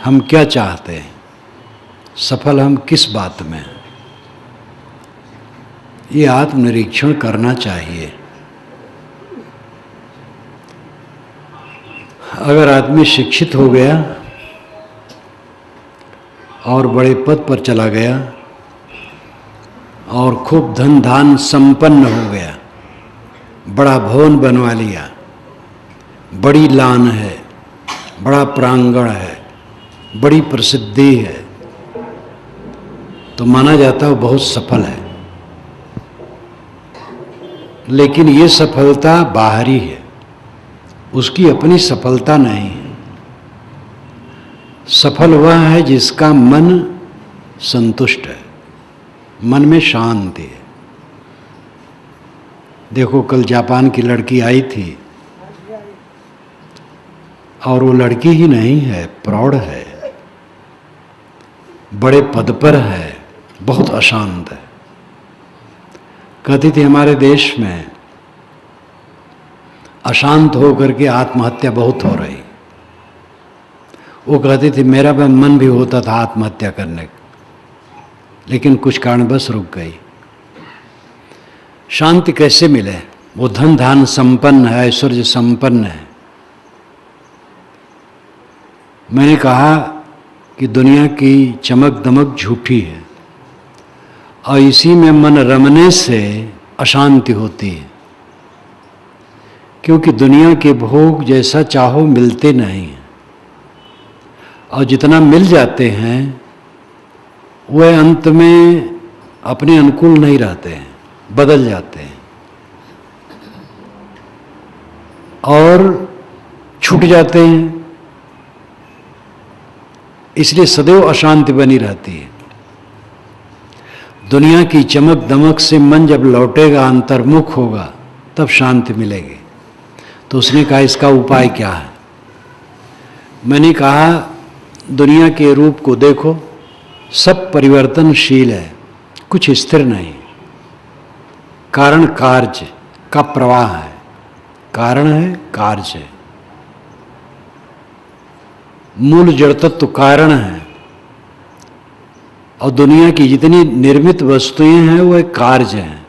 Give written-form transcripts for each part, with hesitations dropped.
हम क्या चाहते हैं, सफल हम किस बात में हैं, ये आत्मनिरीक्षण करना चाहिए। अगर आदमी शिक्षित हो गया और बड़े पद पर चला गया और खूब धन धान संपन्न हो गया, बड़ा भवन बनवा लिया, बड़ी लान है, बड़ा प्रांगण है, बड़ी प्रसिद्धि है, तो माना जाता है वो बहुत सफल है। लेकिन ये सफलता बाहरी है, उसकी अपनी सफलता नहीं है। सफल वह है जिसका मन संतुष्ट है, मन में शांति है। देखो कल जापान की लड़की आई थी और वो लड़की ही नहीं है, प्रौढ़ है, बड़े पद पर है, बहुत अशांत है। कहती थी हमारे देश में अशांत होकर के आत्महत्या बहुत हो रही। वो कहती थी मेरा मन भी होता था आत्महत्या करने का, लेकिन कुछ कारणवश रुक गई। शांति कैसे मिले? वो धन धान संपन्न है, ऐश्वर्य संपन्न है। मैंने कहा कि दुनिया की चमक दमक झूठी है और इसी में मन रमने से अशांति होती है, क्योंकि दुनिया के भोग जैसा चाहो मिलते नहीं हैं, और जितना मिल जाते हैं वह अंत में अपने अनुकूल नहीं रहते हैं, बदल जाते हैं और छूट जाते हैं। इसलिए सदैव अशांति बनी रहती है। दुनिया की चमक दमक से मन जब लौटेगा, अंतर्मुख होगा, तब शांति मिलेगी। तो उसने कहा इसका उपाय क्या है? मैंने कहा दुनिया के रूप को देखो, सब परिवर्तनशील है, कुछ स्थिर नहीं। कारण कार्य का प्रवाह है, कारण है कार्य है, मूल जड़ तत्व कारण है, और दुनिया की जितनी निर्मित वस्तुएं हैं वह कार्य हैं,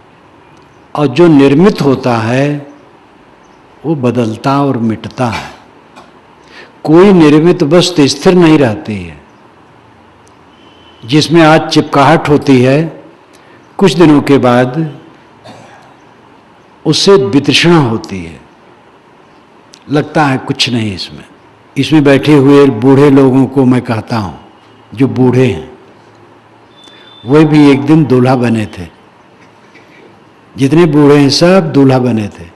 और जो निर्मित होता है वो बदलता और मिटता है। कोई निर्मित वस्तु स्थिर नहीं रहती है। जिसमें आज चिपकाहट होती है, कुछ दिनों के बाद उससे वितृष्णा होती है, लगता है कुछ नहीं इसमें। इसमें बैठे हुए बूढ़े लोगों को मैं कहता हूँ, जो बूढ़े हैं वे भी एक दिन दूल्हा बने थे। जितने बूढ़े हैं सब दूल्हा बने थे।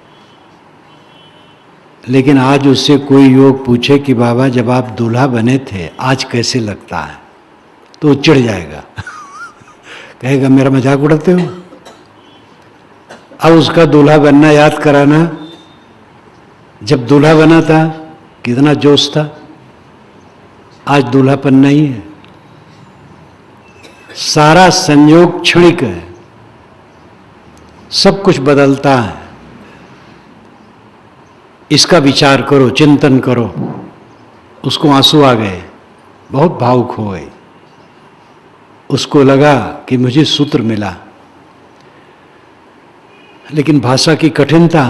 लेकिन आज उससे कोई योग पूछे कि बाबा जब आप दूल्हा बने थे आज कैसे लगता है, तो चिढ़ जाएगा कहेगा मेरा मजाक उड़ाते हो। अब उसका दूल्हा बनना याद कराना, जब दूल्हा बना था कितना जोश था, आज दूल्हापन नहीं है। सारा संयोग क्षणिक है, सब कुछ बदलता है। इसका विचार करो, चिंतन करो। उसको आंसू आ गए, बहुत भावुक हो गई। उसको लगा कि मुझे सूत्र मिला, लेकिन भाषा की कठिनता,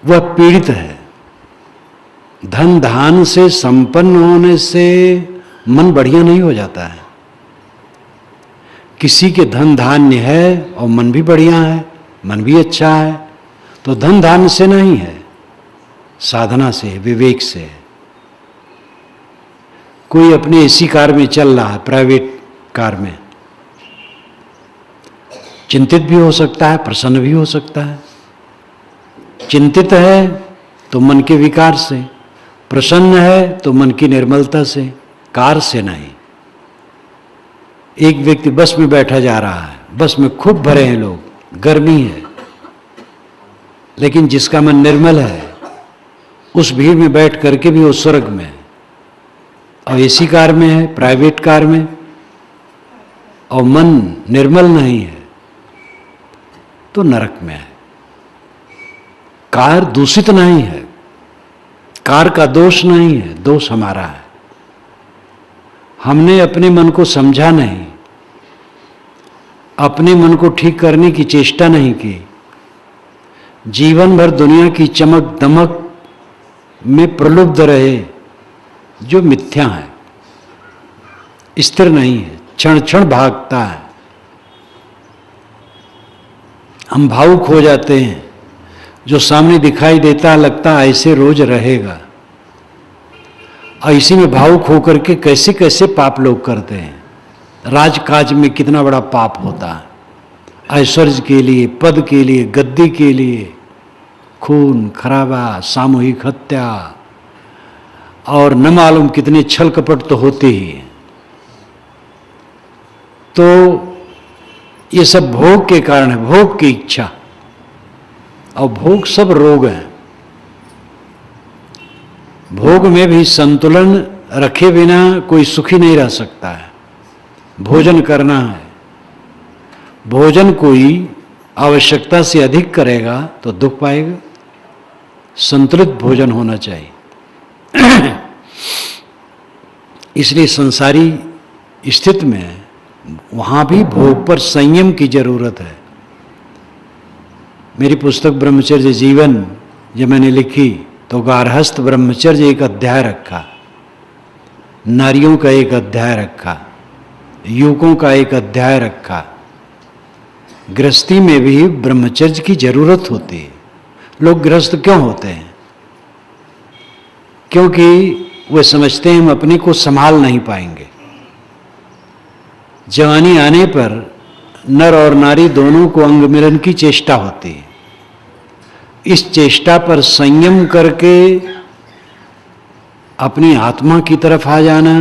वह पीड़ित है। धन धान से संपन्न होने से मन बढ़िया नहीं हो जाता है। किसी के धन धान्य है और मन भी बढ़िया है, मन भी अच्छा है, तो धन धान्य से नहीं है, साधना से है, विवेक से है। कोई अपने एसी कार में चल रहा है, प्राइवेट कार में, चिंतित भी हो सकता है, प्रसन्न भी हो सकता है। चिंतित है तो मन के विकार से, प्रसन्न है तो मन की निर्मलता से, कार से नहीं। एक व्यक्ति बस में बैठा जा रहा है, बस में खूब भरे हैं लोग, गर्मी है, लेकिन जिसका मन निर्मल है उस भीड़ में बैठ करके भी वो स्वर्ग में है। और एसी कार में है, प्राइवेट कार में, और मन निर्मल नहीं है तो नरक में है। कार दूषित नहीं है, कार का दोष नहीं है, दोष हमारा है। हमने अपने मन को समझा नहीं, अपने मन को ठीक करने की चेष्टा नहीं की। जीवन भर दुनिया की चमक दमक में प्रलुब्ध रहे, जो मिथ्या है, स्थिर नहीं है, क्षण क्षण भागता है। हम भावुक हो जाते हैं, जो सामने दिखाई देता है लगता है ऐसे रोज रहेगा। ऐसे में भावुक होकर के कैसे कैसे पाप लोग करते हैं। राजकाज में कितना बड़ा पाप होता है, ऐश्वर्य के लिए, पद के लिए, गद्दी के लिए खून खराबा, सामूहिक हत्या, और न मालूम कितने छल कपट तो होते ही हैं। तो ये सब भोग के कारण है, भोग की इच्छा, और भोग सब रोग हैं। भोग में भी संतुलन रखे बिना कोई सुखी नहीं रह सकता है। भोजन करना है, भोजन कोई आवश्यकता से अधिक करेगा तो दुख पाएगा। संतुलित भोजन होना चाहिए। इसलिए संसारी स्थिति में वहाँ भी भोग पर संयम की जरूरत है। मेरी पुस्तक ब्रह्मचर्य जीवन जब मैंने लिखी तो गार्हस्थ ब्रह्मचर्य एक अध्याय रखा, नारियों का एक अध्याय रखा, युवकों का एक अध्याय रखा। गृहस्थी में भी ब्रह्मचर्य की जरूरत होती है। लोग गृहस्थ क्यों होते हैं? क्योंकि वे समझते हैं हम अपने को संभाल नहीं पाएंगे। जवानी आने पर नर और नारी दोनों को अंग मिलन की चेष्टा होती है। इस चेष्टा पर संयम करके अपनी आत्मा की तरफ आ जाना,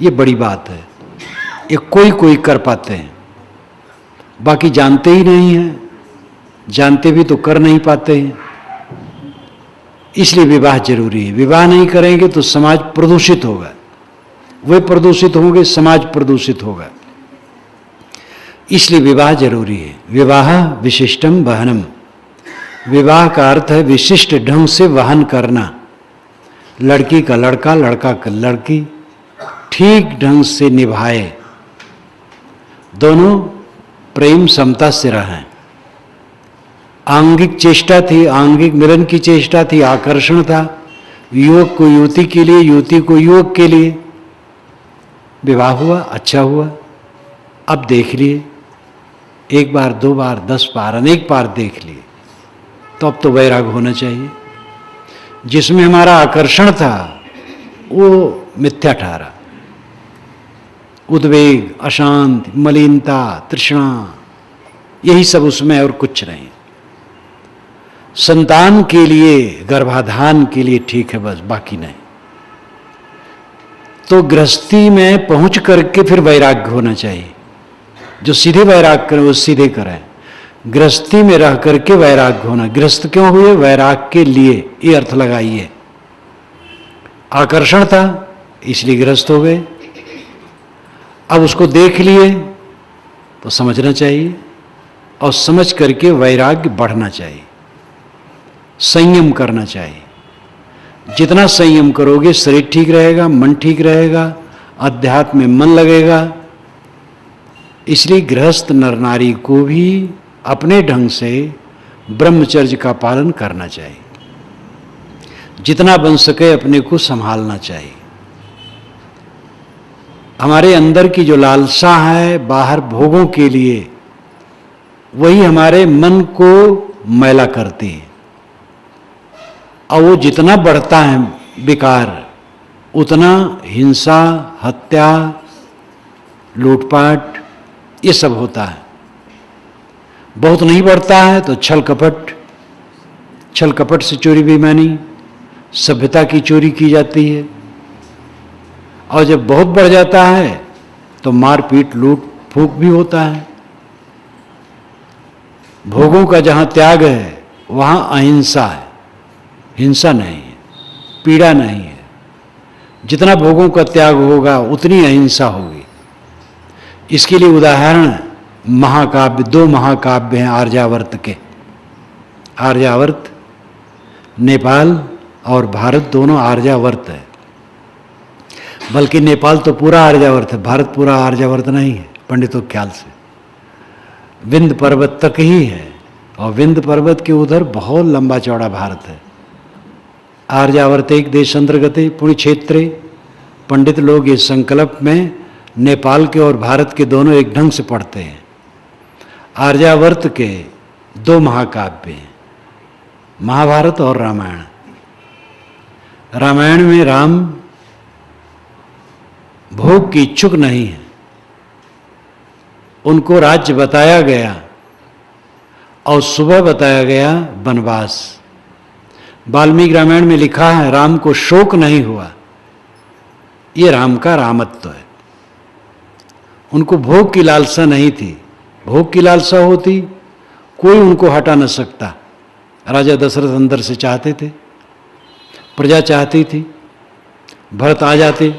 ये बड़ी बात है। ये कोई कोई कर पाते हैं, बाकी जानते ही नहीं हैं। जानते भी तो कर नहीं पाते हैं। इसलिए विवाह जरूरी है। विवाह नहीं करेंगे तो समाज प्रदूषित होगा, वे प्रदूषित होंगे, समाज प्रदूषित होगा। इसलिए विवाह जरूरी है। विवाह विशिष्टम वहनम। विवाह का अर्थ है विशिष्ट ढंग से वहन करना। लड़की का लड़का, लड़का का लड़की ठीक ढंग से निभाए, दोनों प्रेम समता से रहें। आंगिक चेष्टा थी, आंगिक मिलन की चेष्टा थी, आकर्षण था, युवक को युवती के लिए, युवती को युवक के लिए। विवाह हुआ, अच्छा हुआ। अब देख लिए, एक बार, दो बार, 10 बार, अनेक बार देख लिए, तो अब तो वैराग होना चाहिए। जिसमें हमारा आकर्षण था वो मिथ्या ठहरा। उद्वेग, अशांति, मलिनता, तृष्णा, यही सब उसमें, और कुछ नहीं। संतान के लिए, गर्भाधान के लिए ठीक है बस, बाकी नहीं। तो गृहस्थी में पहुंच करके फिर वैराग्य होना चाहिए। जो सीधे वैराग करें वो सीधे करें। गृहस्थी में रह करके वैराग्य होना। गृहस्थ क्यों हुए? वैराग के लिए, ये अर्थ लगाइए। आकर्षण था इसलिए गृहस्थ हो गए। अब उसको देख लिए तो समझना चाहिए, और समझ करके वैराग्य बढ़ना चाहिए। संयम करना चाहिए। जितना संयम करोगे शरीर ठीक रहेगा, मन ठीक रहेगा, अध्यात्म में मन लगेगा। इसलिए गृहस्थ नर नारी को भी अपने ढंग से ब्रह्मचर्य का पालन करना चाहिए। जितना बन सके अपने को संभालना चाहिए। हमारे अंदर की जो लालसा है बाहर भोगों के लिए, वही हमारे मन को मैला करती है। और वो जितना बढ़ता है विकार, उतना हिंसा, हत्या, लूटपाट, ये सब होता है। बहुत नहीं बढ़ता है तो छल कपट, छल कपट से चोरी बेईमानी, सभ्यता की चोरी की जाती है। और जब बहुत बढ़ जाता है तो मारपीट, लूट फूक भी होता है। भोगों का जहाँ त्याग है वहाँ अहिंसा है, हिंसा नहीं है, पीड़ा नहीं है। जितना भोगों का त्याग होगा उतनी अहिंसा होगी। इसके लिए उदाहरण महाकाव्य, 2 महाकाव्य हैं आर्यावर्त के। आर्यावर्त नेपाल और भारत दोनों आर्यावर्त है। बल्कि नेपाल तो पूरा आर्यावर्त है, भारत पूरा आर्यावर्त नहीं है पंडितों के ख्याल से। विंध्य पर्वत तक ही है, और विंध्य पर्वत के उधर बहुत लंबा चौड़ा भारत है। आर्यावर्त एक देशांतर्गते पुण्य क्षेत्रे। पंडित लोग इस संकल्प में नेपाल के और भारत के दोनों एक ढंग से पढ़ते हैं। आर्यावर्त के दो महाकाव्य हैं, महाभारत और रामायण। रामायण में राम भोग की इच्छुक नहीं है, उनको राज्य बताया गया और सुबह बताया गया वनवास। वाल्मीकि रामायण में लिखा है राम को शोक नहीं हुआ, ये राम का रामत्व है। उनको भोग की लालसा नहीं थी, भोग की लालसा होती कोई उनको हटा न सकता। राजा दशरथ अंदर से चाहते थे, प्रजा चाहती थी, भरत आ जाते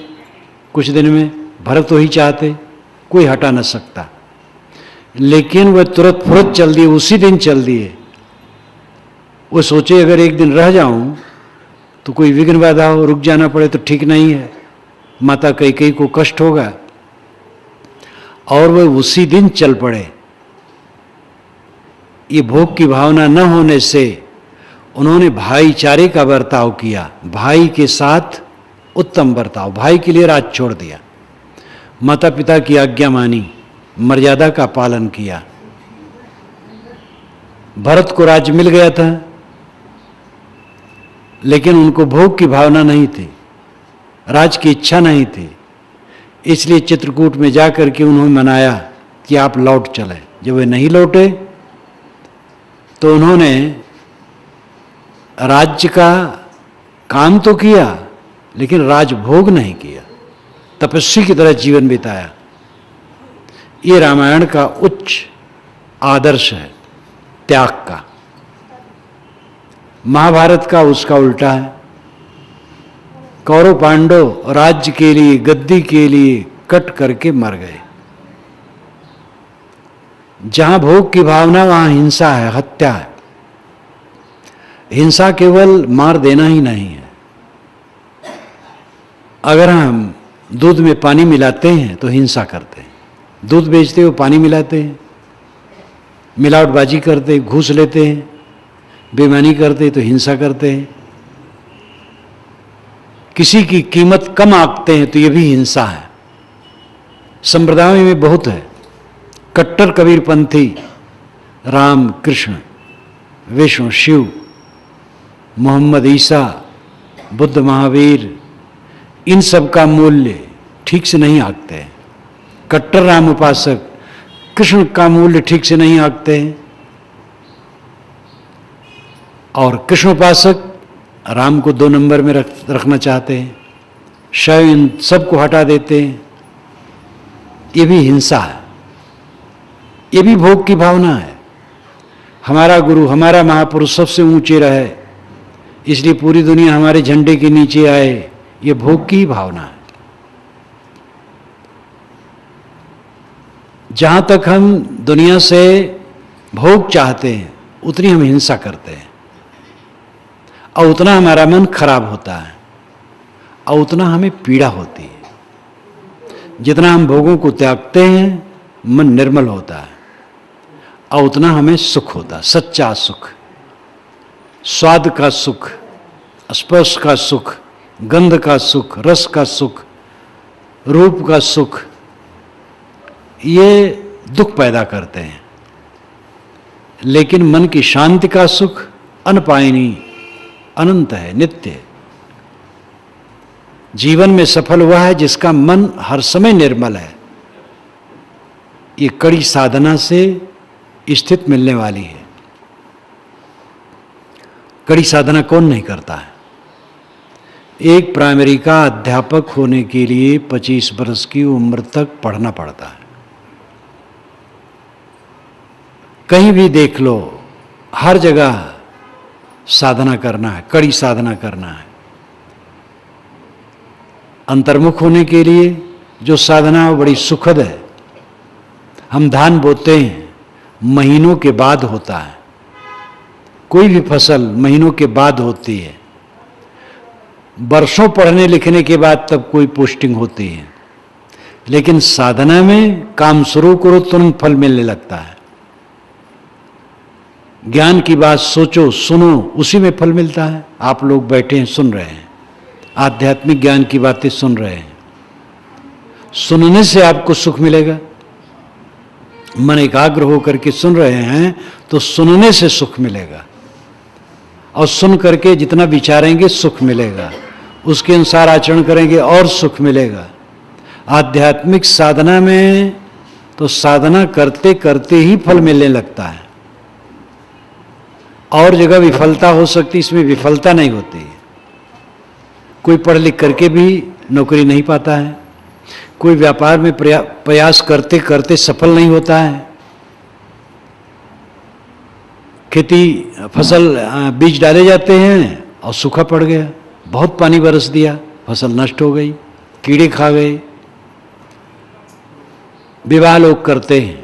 कुछ दिन में, भरत तो ही चाहते, कोई हटा न सकता। लेकिन वह तुरंत फुरत चल दिए, उसी दिन चल दिए। वो सोचे अगर एक दिन रह जाऊं तो कोई विघ्न बाधा हो, रुक जाना पड़े तो ठीक नहीं है, माता कैकेयी को कष्ट होगा, और वह उसी दिन चल पड़े। ये भोग की भावना न होने से उन्होंने भाईचारे का बर्ताव किया, भाई के साथ उत्तम बर्ताव, भाई के लिए राज छोड़ दिया, माता पिता की आज्ञा मानी, मर्यादा का पालन किया। भरत को राज्य मिल गया था, लेकिन उनको भोग की भावना नहीं थी, राज की इच्छा नहीं थी। इसलिए चित्रकूट में जाकर के उन्होंने मनाया कि आप लौट चले। जब वे नहीं लौटे तो उन्होंने राज्य का काम तो किया, लेकिन राजभोग नहीं किया, तपस्वी की तरह जीवन बिताया। ये रामायण का उच्च आदर्श है त्याग का। महाभारत का उसका उल्टा है। कौरव पांडव राज्य के लिए, गद्दी के लिए कट करके मर गए। जहां भोग की भावना वहां हिंसा है, हत्या है। हिंसा केवल मार देना ही नहीं है। अगर हम दूध में पानी मिलाते हैं तो हिंसा करते हैं, दूध बेचते हो पानी मिलाते हैं, मिलावटबाजी करते, घूस लेते हैं, बेईमानी करते तो हिंसा करते हैं, किसी की कीमत कम आंकते हैं तो ये भी हिंसा है। संप्रदायों में बहुत है। कट्टर कबीरपंथी राम कृष्ण विष्णु शिव मोहम्मद ईसा बुद्ध महावीर, इन सब का मूल्य ठीक से नहीं आंकते हैं। कट्टर राम उपासक कृष्ण का मूल्य ठीक से नहीं आंकते हैं, और कृष्ण उपासक राम को 2 नंबर में रखना चाहते हैं, शैव इन सबको हटा देते हैं। ये भी हिंसा है, ये भी भोग की भावना है। हमारा गुरु, हमारा महापुरुष सबसे ऊंचे रहे, इसलिए पूरी दुनिया हमारे झंडे के नीचे आए, ये भोग की भावना है। जहां तक हम दुनिया से भोग चाहते हैं उतनी हम हिंसा करते हैं, और उतना हमारा मन खराब होता है, और उतना हमें पीड़ा होती है। जितना हम भोगों को त्यागते हैं मन निर्मल होता है, और उतना हमें सुख होता है, सच्चा सुख, स्वाद का सुख, स्पर्श का सुख, गंध का सुख, रस का सुख, रूप का सुख। ये दुख पैदा करते हैं। लेकिन मन की शांति का सुख अनपायनी, अनंत है, नित्य है। जीवन में सफल हुआ है जिसका मन हर समय निर्मल है। ये कड़ी साधना से स्थित मिलने वाली है। कड़ी साधना कौन नहीं करता है? एक प्राइमरी का अध्यापक होने के लिए 25 वर्ष की उम्र तक पढ़ना पड़ता है। कहीं भी देख लो, हर जगह साधना करना है, कड़ी साधना करना है। अंतर्मुख होने के लिए जो साधना है बड़ी सुखद है। हम धान बोते हैं, महीनों के बाद होता है। कोई भी फसल महीनों के बाद होती है। वर्षों पढ़ने लिखने के बाद तब कोई पोस्टिंग होती है, लेकिन साधना में काम शुरू करो तुरंत फल मिलने लगता है। ज्ञान की बात सोचो, सुनो, उसी में फल मिलता है। आप लोग बैठे हैं, सुन रहे हैं, आध्यात्मिक ज्ञान की बातें सुन रहे हैं, सुनने से आपको सुख मिलेगा। मन एकाग्र होकर के सुन रहे हैं तो सुनने से सुख मिलेगा, और सुन करके जितना विचारेंगे सुख मिलेगा, उसके अनुसार आचरण करेंगे और सुख मिलेगा। आध्यात्मिक साधना में तो साधना करते करते ही फल मिलने लगता है। और जगह विफलता हो सकती, इसमें विफलता नहीं होती है। कोई पढ़ लिख करके भी नौकरी नहीं पाता है, कोई व्यापार में प्रयास करते करते सफल नहीं होता है, खेती फसल बीज डाले जाते हैं और सूखा पड़ गया, बहुत पानी बरस दिया, फसल नष्ट हो गई, कीड़े खा गए। विवाह लोग करते हैं,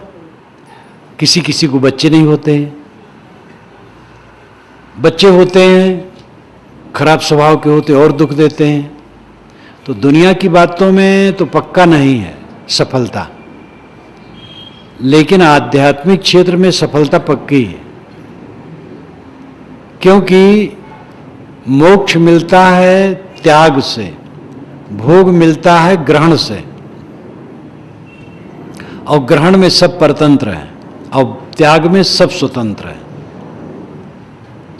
किसी किसी को बच्चे नहीं होते हैं, बच्चे होते हैं खराब स्वभाव के होते और दुख देते हैं। तो दुनिया की बातों में तो पक्का नहीं है सफलता, लेकिन आध्यात्मिक क्षेत्र में सफलता पक्की है, क्योंकि मोक्ष मिलता है त्याग से, भोग मिलता है ग्रहण से, और ग्रहण में सब परतंत्र है और त्याग में सब स्वतंत्र है।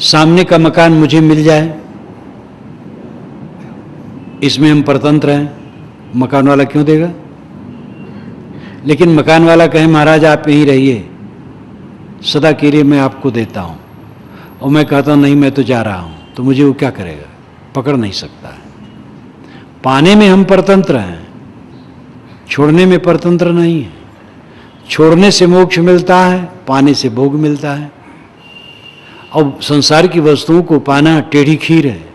सामने का मकान मुझे मिल जाए, इसमें हम परतंत्र हैं, मकान वाला क्यों देगा? लेकिन मकान वाला कहे महाराज आप यहीं रहिए, सदा के लिए मैं आपको देता हूं, और मैं कहता हूं नहीं मैं तो जा रहा हूं, तो मुझे वो क्या करेगा? पकड़ नहीं सकता है। पाने में हम परतंत्र हैं, छोड़ने में परतंत्र नहीं है। छोड़ने से मोक्ष मिलता है, पाने से भोग मिलता है। और संसार की वस्तुओं को पाना टेढ़ी खीर है।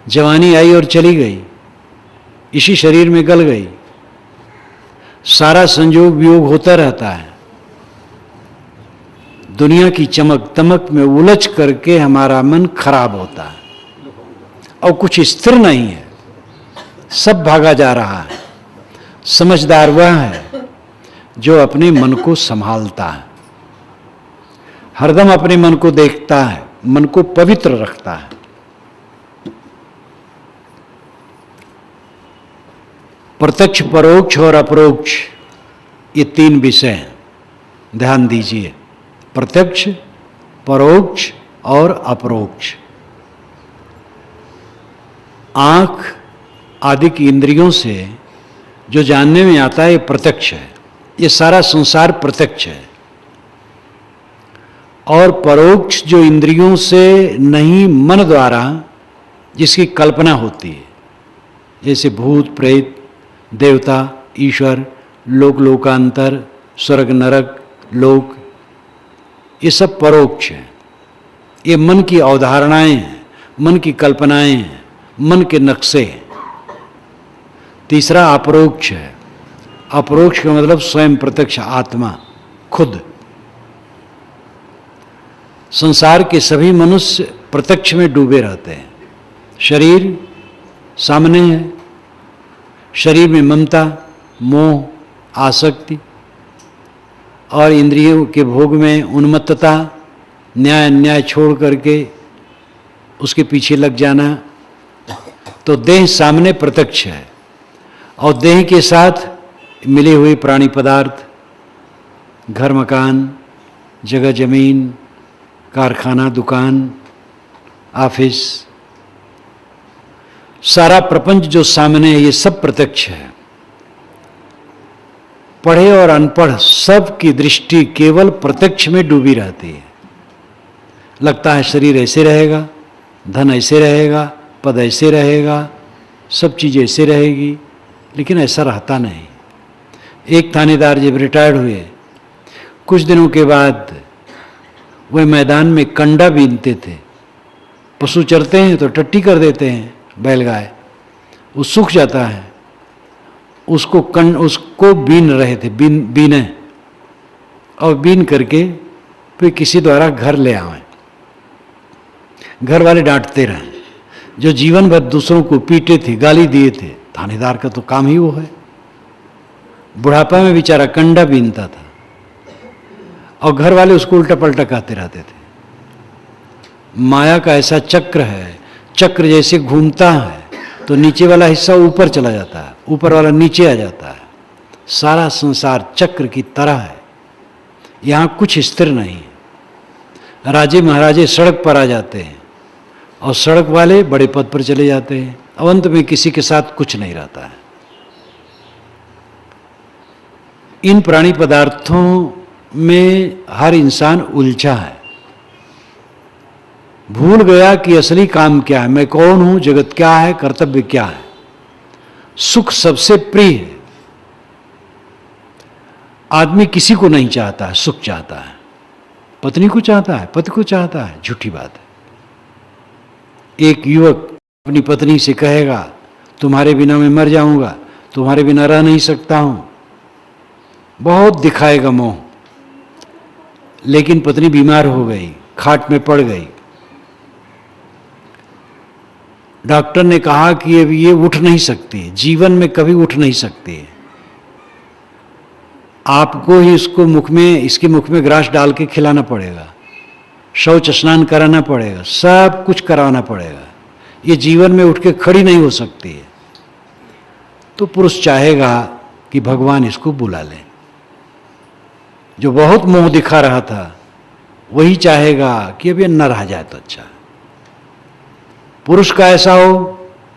जवानी आई और चली गई, इसी शरीर में गल गई, सारा संयोग वियोग होता रहता है। दुनिया की चमक दमक में उलझ करके हमारा मन खराब होता है, और कुछ स्थिर नहीं है, सब भागा जा रहा है। समझदार वह है जो अपने मन को संभालता है, हरदम अपने मन को देखता है, मन को पवित्र रखता है। प्रत्यक्ष, परोक्ष और अपरोक्ष, ये तीन विषय हैं, ध्यान दीजिए। प्रत्यक्ष, परोक्ष और अपरोक्ष। आंख आदि की इंद्रियों से जो जानने में आता है ये प्रत्यक्ष है, ये सारा संसार प्रत्यक्ष है। और परोक्ष जो इंद्रियों से नहीं, मन द्वारा जिसकी कल्पना होती है, जैसे भूत प्रेत, देवता, ईश्वर, लोक लोकांतर, स्वर्ग नरक, लोक, ये सब परोक्ष है। ये मन की अवधारणाएं हैं, मन की कल्पनाएं हैं, मन के नक्शे हैं। तीसरा अपरोक्ष है। अपरोक्ष का मतलब स्वयं प्रत्यक्ष आत्मा, खुद। संसार के सभी मनुष्य प्रत्यक्ष में डूबे रहते हैं। शरीर सामने है, शरीर में ममता, मोह, आसक्ति और इंद्रियों के भोग में उन्मत्तता, न्याय अन्याय छोड़ करके उसके पीछे लग जाना। तो देह सामने प्रत्यक्ष है, और देह के साथ मिले हुए प्राणी पदार्थ, घर मकान, जगह जमीन, कारखाना, दुकान, ऑफिस, सारा प्रपंच जो सामने है, ये सब प्रत्यक्ष है। पढ़े और अनपढ़ सब की दृष्टि केवल प्रत्यक्ष में डूबी रहती है। लगता है शरीर ऐसे रहेगा, धन ऐसे रहेगा, पद ऐसे रहेगा, सब चीज़ ऐसे रहेगी, लेकिन ऐसा रहता नहीं। एक थानेदार जब रिटायर्ड हुए, कुछ दिनों के बाद वह मैदान में कंडा बीनते थे। पशु चरते हैं तो टट्टी कर देते हैं बैलगाय, वो सूख जाता है, उसको बीन रहे थे, बीने, और बीन करके फिर किसी द्वारा घर ले आए। घर वाले डांटते रहे, जो जीवन भर दूसरों को पीटे थे, गाली दिए थे, थानेदार का तो काम ही वो है। बुढ़ापा में बेचारा कंडा बीनता था और घर वाले उसको उल्टा पलटा कहते रहते थे। माया का ऐसा चक्र है, चक्र जैसे घूमता है तो नीचे वाला हिस्सा ऊपर चला जाता है, ऊपर वाला नीचे आ जाता है। सारा संसार चक्र की तरह है, यहाँ कुछ स्थिर नहीं है। राजे महाराजे सड़क पर आ जाते हैं और सड़क वाले बड़े पद पर चले जाते हैं, अंत में किसी के साथ कुछ नहीं रहता है। इन प्राणी पदार्थों में हर इंसान उलझा है, भूल गया कि असली काम क्या है, मैं कौन हूं, जगत क्या है, कर्तव्य क्या है। सुख सबसे प्रिय है, आदमी किसी को नहीं चाहता है, सुख चाहता है। पत्नी को चाहता है, पति को चाहता है, झूठी बात है। एक युवक अपनी पत्नी से कहेगा तुम्हारे बिना मैं मर जाऊंगा, तुम्हारे बिना रह नहीं सकता हूं, बहुत दिखाएगा मोह। लेकिन पत्नी बीमार हो गई, खाट में पड़ गई, डॉक्टर ने कहा कि अब ये उठ नहीं सकती, जीवन में कभी उठ नहीं सकती, आपको ही इसके मुख में ग्रास डाल के खिलाना पड़ेगा, शौच स्नान कराना पड़ेगा, सब कुछ कराना पड़ेगा, ये जीवन में उठ के खड़ी नहीं हो सकती है। तो पुरुष चाहेगा कि भगवान इसको बुला ले। जो बहुत मोह दिखा रहा था वही चाहेगा कि अब ये न रह जाए तो अच्छा। पुरुष का ऐसा हो,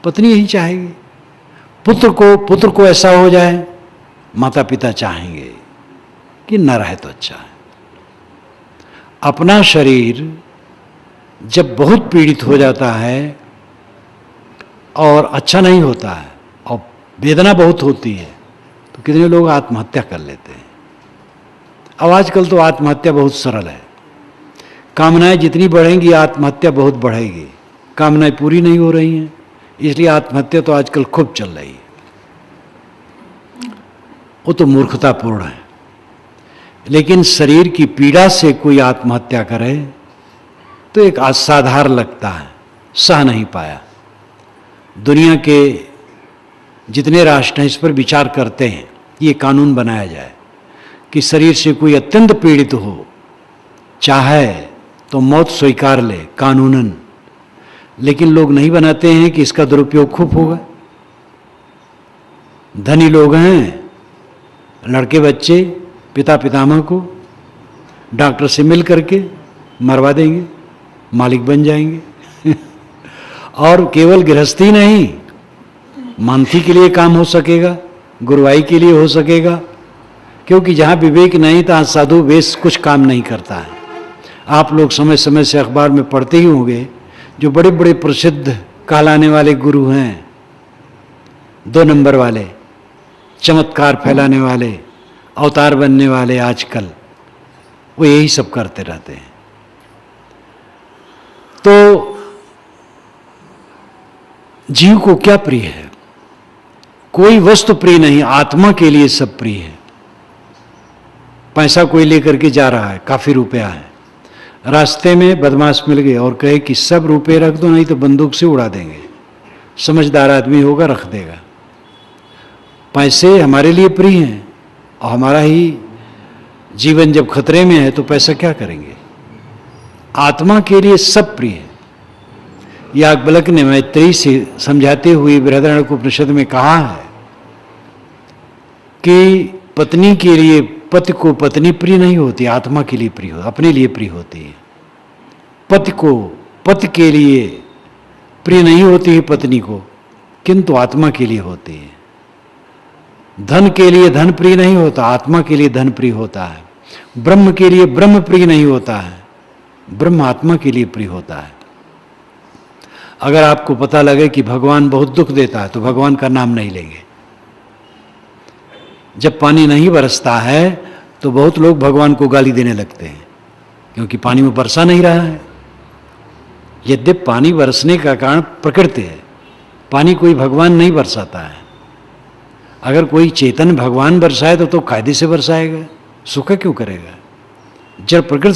पत्नी यही चाहेगी। पुत्र को ऐसा हो जाए, माता पिता चाहेंगे कि न रहे तो अच्छा है। अपना शरीर जब बहुत पीड़ित हो जाता है और अच्छा नहीं होता है और वेदना बहुत होती है तो कितने लोग आत्महत्या कर लेते हैं। अब आजकल तो आत्महत्या बहुत सरल है, कामनाएं जितनी बढ़ेंगी आत्महत्या बहुत बढ़ेगी। कामनाएं पूरी नहीं हो रही हैं, इसलिए आत्महत्या तो आजकल खूब चल रही है। वो तो मूर्खतापूर्ण है। लेकिन शरीर की पीड़ा से कोई आत्महत्या करे तो एक असाधारण लगता है, सह नहीं पाया। दुनिया के जितने राष्ट्र हैं इस पर विचार करते हैं ये कानून बनाया जाए कि शरीर से कोई अत्यंत पीड़ित हो, चाहे तो मौत स्वीकार ले कानूनन। लेकिन लोग नहीं बनाते हैं कि इसका दुरुपयोग खूब होगा। धनी लोग हैं, लड़के बच्चे पिता पितामह को डॉक्टर से मिल करके मरवा देंगे, मालिक बन जाएंगे। और केवल गृहस्थी नहीं, मानथी के लिए काम हो सकेगा, गुरुवाई के लिए हो सकेगा, क्योंकि जहाँ विवेक नहीं तहाँ साधु वेश कुछ काम नहीं करता है। आप लोग समय समय से अखबार में पढ़ते ही होंगे, जो बड़े बड़े प्रसिद्ध कहलाने वाले गुरु हैं, 2 नंबर वाले, चमत्कार फैलाने वाले, अवतार बनने वाले, आजकल वो यही सब करते रहते हैं। तो जीव को क्या प्रिय है? कोई वस्तु प्रिय नहीं, आत्मा के लिए सब प्रिय है। पैसा कोई लेकर के जा रहा है, काफी रुपया है, रास्ते में बदमाश मिल गए और कहे कि सब रुपए रख दो नहीं तो बंदूक से उड़ा देंगे। समझदार आदमी होगा, रख देगा। पैसे हमारे लिए प्रिय हैं और हमारा ही जीवन जब खतरे में है तो पैसा क्या करेंगे? आत्मा के लिए सब प्रिय है। याज्ञवल्क्य ने मैत्री से समझाते हुए बृहदारण्यक उपनिषद में कहा है कि पत्नी के लिए पति को पत्नी प्रिय नहीं होती, आत्मा के लिए प्रिय हो, अपने लिए प्रिय होती है। पति को पति के लिए प्रिय नहीं होती है पत्नी को, किंतु आत्मा के लिए होती है। धन के लिए धन प्रिय नहीं होता, आत्मा के लिए धन प्रिय होता है। ब्रह्म के लिए ब्रह्म प्रिय नहीं होता है, ब्रह्म आत्मा के लिए प्रिय होता है। अगर आपको पता लगे कि भगवान बहुत दुख देता है तो भगवान का नाम नहीं लेंगे। जब पानी नहीं बरसता है तो बहुत लोग भगवान को गाली देने लगते हैं, क्योंकि पानी में बरसा नहीं रहा है। यद्यपि पानी बरसने का कारण प्रकृति है, पानी कोई भगवान नहीं बरसाता है। अगर कोई चेतन भगवान बरसाए तो कायदे से बरसाएगा, सूखा क्यों करेगा? जब प्रकृति